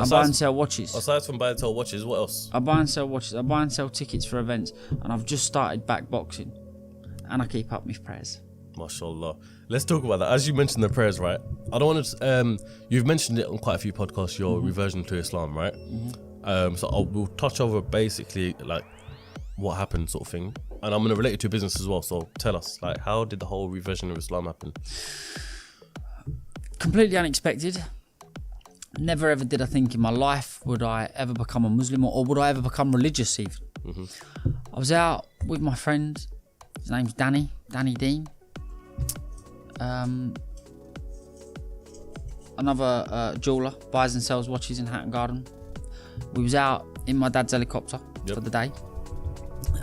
I buy and sell watches. Aside from buy and sell watches, what else? I buy and sell watches. I buy and sell tickets for events, and I've just started back boxing, and I keep up with prayers. MashaAllah. Let's talk about that. As you mentioned the prayers, right? I don't want to. You've mentioned it on quite a few podcasts. Your reversion to Islam, right? So we'll touch over basically like what happened, sort of thing, and I'm going to relate it to business as well. So tell us, like, how did the whole reversion of Islam happen? Completely unexpected. Never ever did I think in my life would I ever become a Muslim or would I ever become religious even. I was out with my friend. His name's Danny Dean. Another jeweller, buys and sells watches in Hatton Garden. We was out in my dad's helicopter for the day.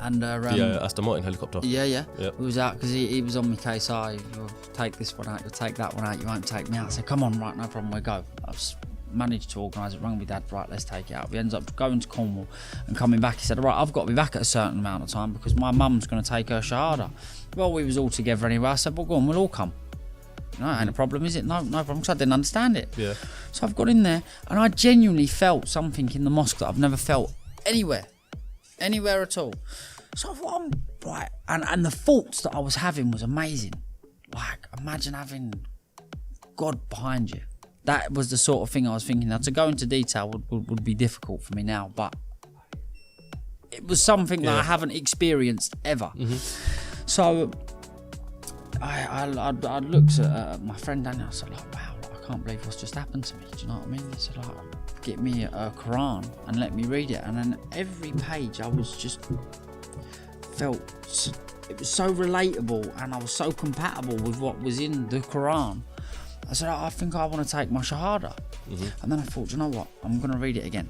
And Aston Martin helicopter. Yeah. We was out because he was on my case. You'll take this one out, you'll take that one out, you won't take me out. I said, come on, right, no problem, we'll go. I've managed to organise it, rang my dad, right, let's take it out. We ended up going to Cornwall and coming back. He said, right, I've got to be back at a certain amount of time because my mum's going to take her Shahada. Well, we was all together anyway. I said, well, go on, we'll all come. No, ain't a problem, is it? No problem, because I didn't understand it. Yeah. So I've got in there and I genuinely felt something in the mosque that I've never felt anywhere at all. So I thought, right, and the thoughts that I was having was amazing. Like, imagine having God behind you. That was the sort of thing I was thinking. Now, to go into detail would be difficult for me now, but it was something that I haven't experienced ever. So I looked at my friend Daniel. I said, like, wow, I can't believe what's just happened to me. Do you know what I mean? He said, like, get me a Quran and let me read it. And then every page I was just felt it was so relatable and I was so compatible with what was in the Quran. I said, I think I want to take my Shahada. And then I thought, you know what? I'm going to read it again.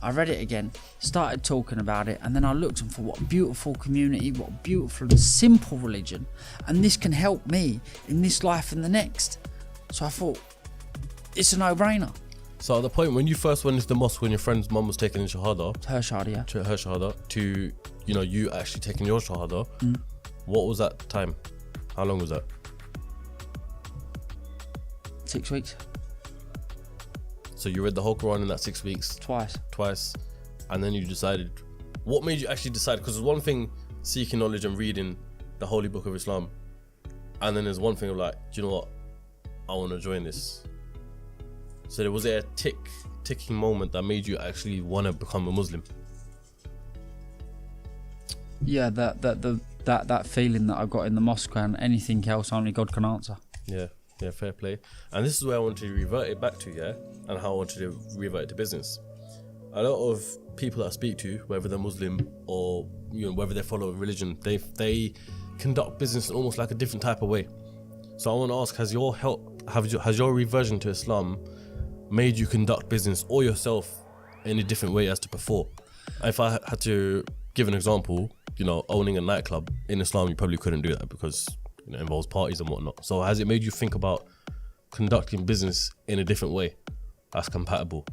I read it again, started talking about it, and then I looked and thought, what a beautiful community, what a beautiful and simple religion, and this can help me in this life and the next. So I thought, it's a no-brainer. So at the point when you first went into the mosque, when your friend's mum was taking in Shahada, her Shahada, to you actually taking your Shahada, what was that time? How long was that? 6 weeks. So you read the whole Quran in that 6 weeks? Twice. And then you decided, what made you actually decide? Because there's one thing seeking knowledge and reading the Holy Book of Islam, and then there's one thing of like, do you know what? I want to join this. So there was a ticking moment that made you actually want to become a Muslim. Yeah, that feeling that I got in the mosque, and anything else only God can answer. Yeah, fair play. And this is where I want to revert it back to, and how I want to revert it to business. A lot of people that I speak to, whether they're Muslim or whether they follow a religion, they conduct business in almost like a different type of way. So I want to ask, has your reversion to Islam made you conduct business or yourself in a different way as to before? If I had to give an example, owning a nightclub in Islam, you probably couldn't do that because it involves parties and whatnot. So has it made you think about conducting business in a different way that's compatible?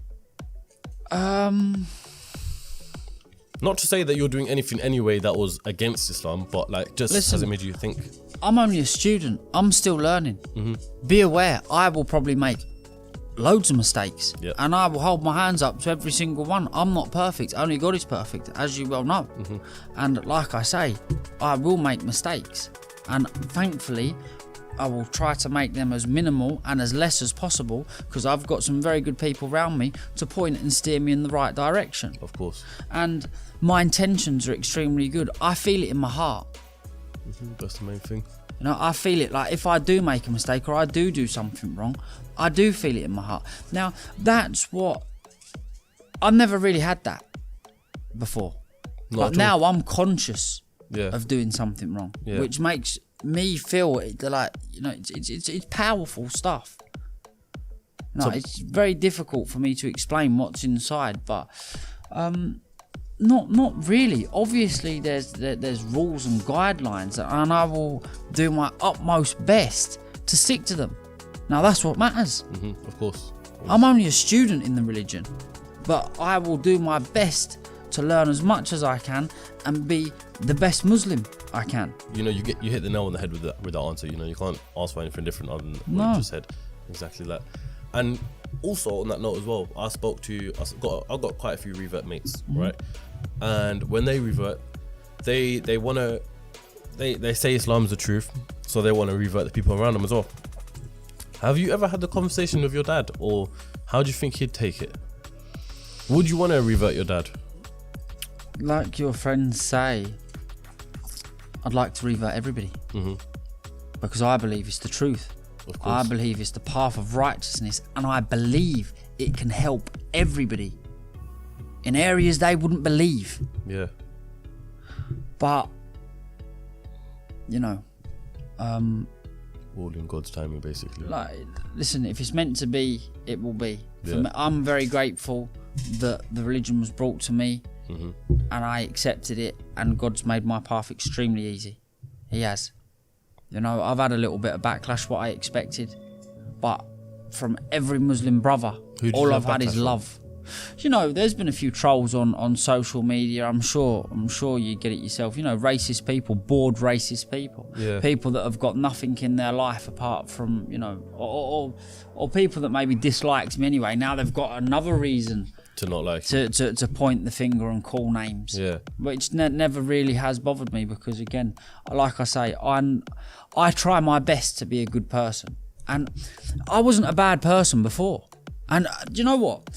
Not to say that you're doing anything anyway that was against Islam, but has it made you think? I'm only a student. I'm still learning. Be aware, I will probably make loads of mistakes, and I will hold my hands up to every single one. I'm not perfect. Only God is perfect, as you well know. And like I say, I will make mistakes. And thankfully, I will try to make them as minimal and as less as possible, because I've got some very good people around me to point and steer me in the right direction. Of course. And my intentions are extremely good. I feel it in my heart. That's the main thing. I feel it. Like, if I do make a mistake or I do something wrong, I do feel it in my heart. Now, that's what... I've never really had that before. But now I'm conscious of doing something wrong, which makes me feel it's powerful stuff. It's very difficult for me to explain what's inside, but not really. Obviously, there's rules and guidelines, and I will do my utmost best to stick to them. Now, that's what matters. Of course. I'm only a student in the religion, but I will do my best to learn as much as I can and be the best Muslim I can. You hit the nail on the head with that answer. You can't ask for anything different other than what you just said. Exactly that. And Also, on that note as well, I've got quite a few revert mates, right? And when they revert, they say Islam's the truth, so they want to revert the people around them as well. Have you ever had the conversation with your dad, or how do you think he'd take it? Would you want to revert your dad? Like your friends say, I'd like to revert everybody. Because I believe it's the truth. Of course. I believe it's the path of righteousness, and I believe it can help everybody in areas they wouldn't believe. Yeah. But, you know, all in God's timing, basically. like, listen, if it's meant to be, it will be. For Yeah. me, I'm very grateful that the religion was brought to me, and I accepted it, and God's made my path extremely easy. He has. You know, I've had a little bit of backlash, what I expected, but from every Muslim brother, Who did all you I've have had is backlash from? love. You know, there's been a few trolls on social media. I'm sure you get it yourself. You know, racist people, bored racist people, Yeah. people that have got nothing in their life apart from, you know, or people that maybe disliked me anyway. Now they've got another reason To not like you. to point the finger and call names. Yeah. Which never really has bothered me, because again, like I say, I try my best to be a good person, and I wasn't a bad person before. And do you know what?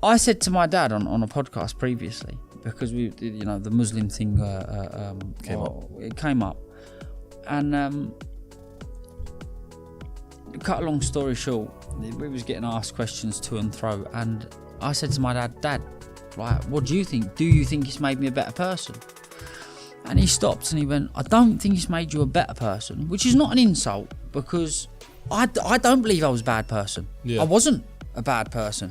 I said to my dad on a podcast previously, because we, you know, the Muslim thing It came up, and cut a long story short, we was getting asked questions to and fro, and I said to my dad, right, what do you think? Do you think it's made me a better person? And he stopped and he went, I don't think it's made you a better person, which is not an insult, because I don't believe I was a bad person. Yeah. I wasn't a bad person.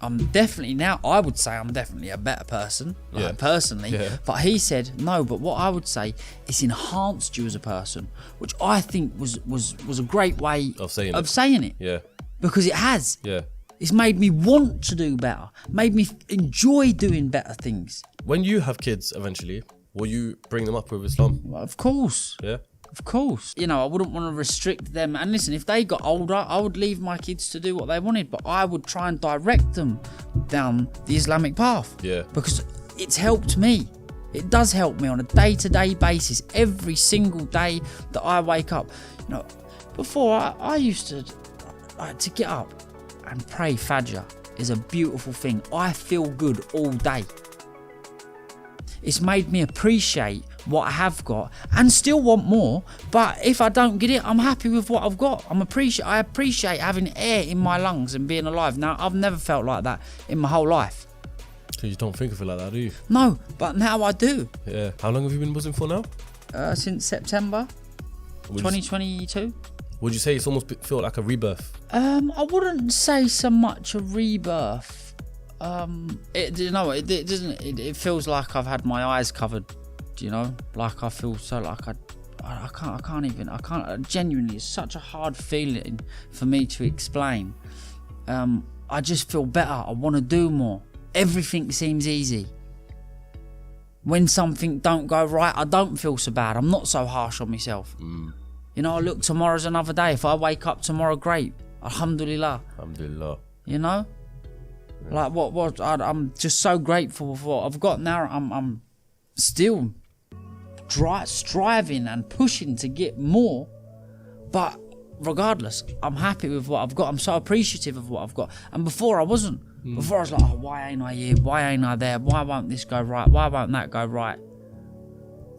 I'm definitely, now I would say I'm definitely a better person, like, personally. Yeah. But he said, no, but what I would say, it's enhanced you as a person, which I think was a great way Of saying it. it. Yeah. Because it has. Yeah. It's made me want to do better, made me enjoy doing better things. When you have kids eventually, will you bring them up with Islam? Well, of course. Yeah. Of course. You know, I wouldn't want to restrict them. And listen, if they got older, I would leave my kids to do what they wanted, but I would try and direct them down the Islamic path. Yeah. Because it's helped me. It does help me on a day-to-day basis. Every single day that I wake up. You know, before I used to get up and pray Fajr is a beautiful thing. I feel good all day. It's made me appreciate what I have got and still want more, but if I don't get it, I'm happy with what I've got. I appreciate having air in my lungs and being alive. Now, I've never felt like that in my whole life. So you don't think of it like that, do you? No, but now I do. Yeah. How long have you been Muslim for now? Since September 2022. Would you say it's almost felt like a rebirth? I wouldn't say so much a rebirth. It doesn't. It feels like I've had my eyes covered. You know, like I feel so like I can't. Genuinely, it's such a hard feeling for me to explain. I just feel better. I want to do more. Everything seems easy. When something don't go right, I don't feel so bad. I'm not so harsh on myself. You know, look, tomorrow's another day. If I wake up tomorrow, great. Alhamdulillah. Alhamdulillah. You know, like I'm just so grateful for what I've got now. I'm still striving and pushing to get more, but regardless, I'm happy with what I've got. I'm so appreciative of what I've got. And before I wasn't. Before I was like, oh, why ain't I here? Why ain't I there? Why won't this go right? Why won't that go right?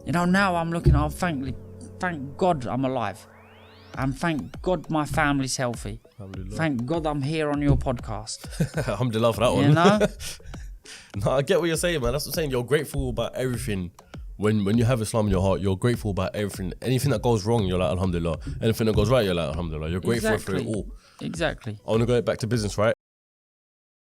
You know, now I'm looking, thank God I'm alive. And thank God my family's healthy. Thank God I'm here on your podcast. Alhamdulillah for that one. You know? No, I get what you're saying, man. That's what I'm saying. You're grateful about everything. When you have Islam in your heart, you're grateful about everything. Anything that goes wrong, you're like, Alhamdulillah. Anything that goes right, you're like, Alhamdulillah. You're grateful for it all. Exactly. I want to go back to business, right?